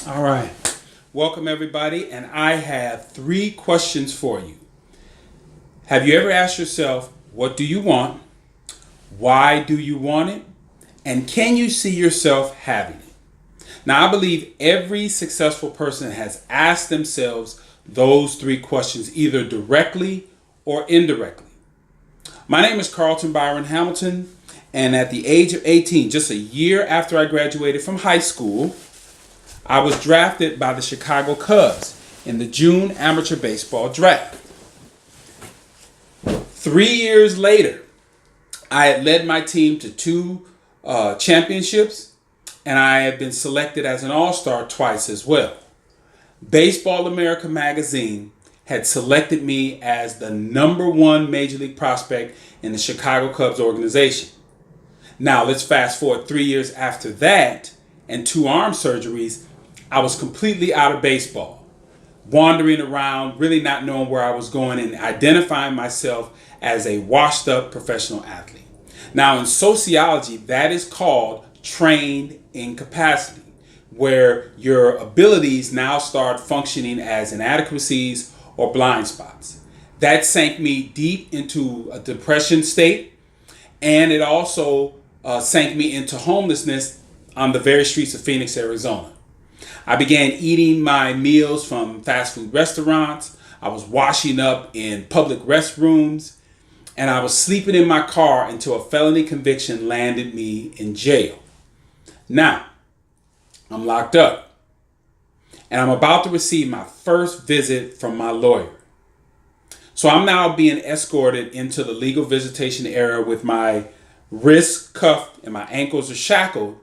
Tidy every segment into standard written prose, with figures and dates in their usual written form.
All right. Welcome, everybody. And I have 3 questions for you. Have you ever asked yourself, what do you want? Why do you want it? And can you see yourself having it? Now, I believe every successful person has asked themselves those 3 questions, either directly or indirectly. My name is Carlton Byron Hamilton, and at the age of 18, just a year after I graduated from high school, I was drafted by the Chicago Cubs in the June amateur baseball draft. 3 years later, I had led my team to two championships, and I had been selected as an all-star twice as well. Baseball America magazine had selected me as the #1 major league prospect in the Chicago Cubs organization. Now let's fast forward 3 years after that and 2 arm surgeries. I was completely out of baseball, wandering around, really not knowing where I was going and identifying myself as a washed up professional athlete. Now in sociology, that is called trained incapacity, where your abilities now start functioning as inadequacies or blind spots. That sank me deep into a depression state, and it also sank me into homelessness on the very streets of Phoenix, Arizona. I began eating my meals from fast food restaurants. I was washing up in public restrooms, and I was sleeping in my car until a felony conviction landed me in jail. Now, I'm locked up, and I'm about to receive my first visit from my lawyer. So I'm now being escorted into the legal visitation area with my wrists cuffed and my ankles are shackled,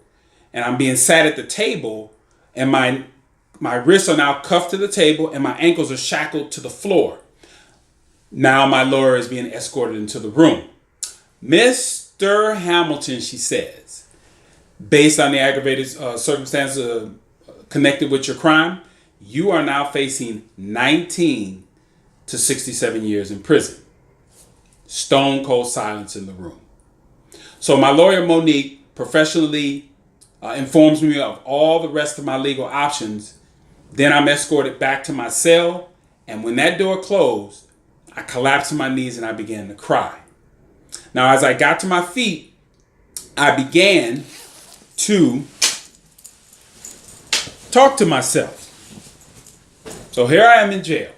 and I'm being sat at the table, and my wrists are now cuffed to the table and my ankles are shackled to the floor. Now my lawyer is being escorted into the room. "Mr. Hamilton," she says, "based on the aggravated circumstances connected with your crime, you are now facing 19 to 67 years in prison." Stone cold silence in the room. So my lawyer, Monique, professionally informs me of all the rest of my legal options. Then I'm escorted back to my cell, and when that door closed, I collapsed to my knees and I began to cry. Now, as I got to my feet, I began to talk to myself. So here I am in jail.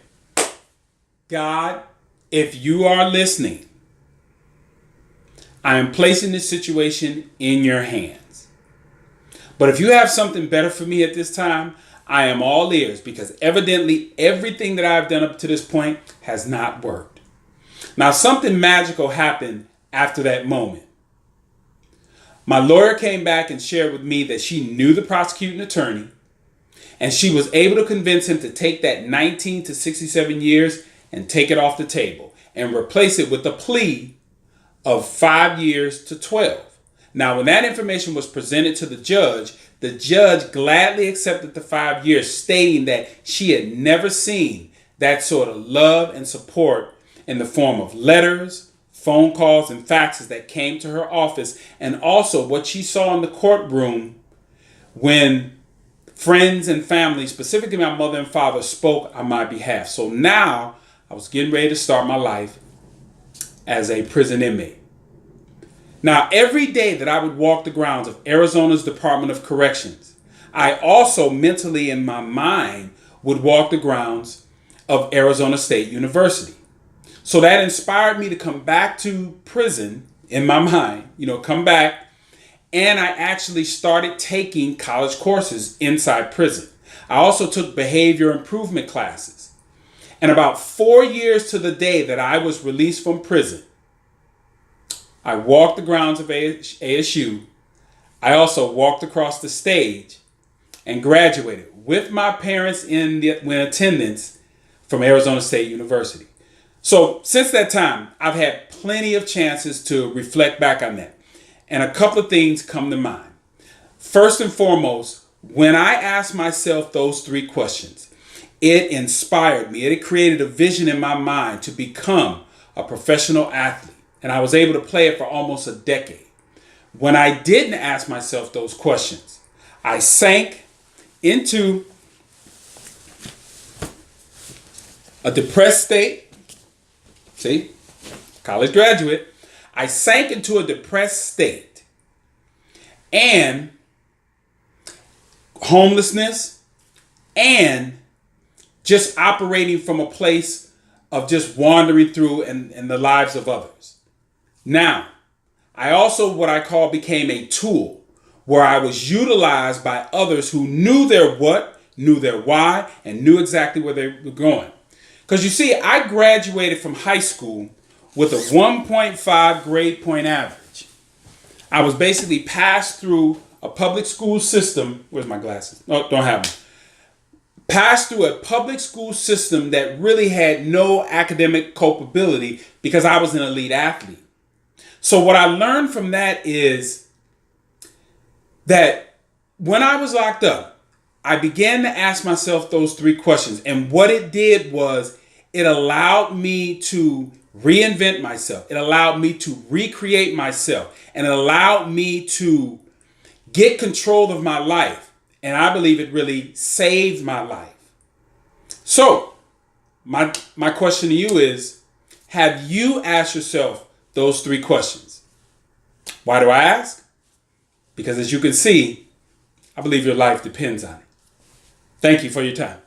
God, if you are listening, I am placing this situation in your hands. But if you have something better for me at this time, I am all ears, because evidently everything that I've done up to this point has not worked. Now, something magical happened after that moment. My lawyer came back and shared with me that she knew the prosecuting attorney, and she was able to convince him to take that 19 to 67 years and take it off the table and replace it with a plea of 5 years to 12. Now, when that information was presented to the judge gladly accepted the 5 years, stating that she had never seen that sort of love and support in the form of letters, phone calls, and faxes that came to her office, and also what she saw in the courtroom when friends and family, specifically my mother and father, spoke on my behalf. So now I was getting ready to start my life as a prison inmate. Now, every day that I would walk the grounds of Arizona's Department of Corrections, I also mentally in my mind would walk the grounds of Arizona State University. So that inspired me to come back to prison in my mind, come back. And I actually started taking college courses inside prison. I also took behavior improvement classes. And about 4 years to the day that I was released from prison, I walked the grounds of ASU. I also walked across the stage and graduated with my parents in attendance from Arizona State University. So since that time, I've had plenty of chances to reflect back on that. And a couple of things come to mind. First and foremost, when I asked myself those 3 questions, it inspired me. It created a vision in my mind to become a professional athlete. And I was able to play it for almost a decade. When I didn't ask myself those questions, I sank into a depressed state. See, college graduate. I sank into a depressed state and homelessness and just operating from a place of just wandering through and the lives of others. Now, I also what I call became a tool where I was utilized by others who knew their what, knew their why, and knew exactly where they were going. Because you see, I graduated from high school with a 1.5 grade point average. I was basically passed through a public school system. Where's my glasses? Oh, don't have them. Passed through a public school system that really had no academic culpability because I was an elite athlete. So what I learned from that is that when I was locked up, I began to ask myself those three questions. And what it did was it allowed me to reinvent myself. It allowed me to recreate myself. And it allowed me to get control of my life. And I believe it really saved my life. So my question to you is, have you asked yourself those three questions? Why do I ask? Because as you can see, I believe your life depends on it. Thank you for your time.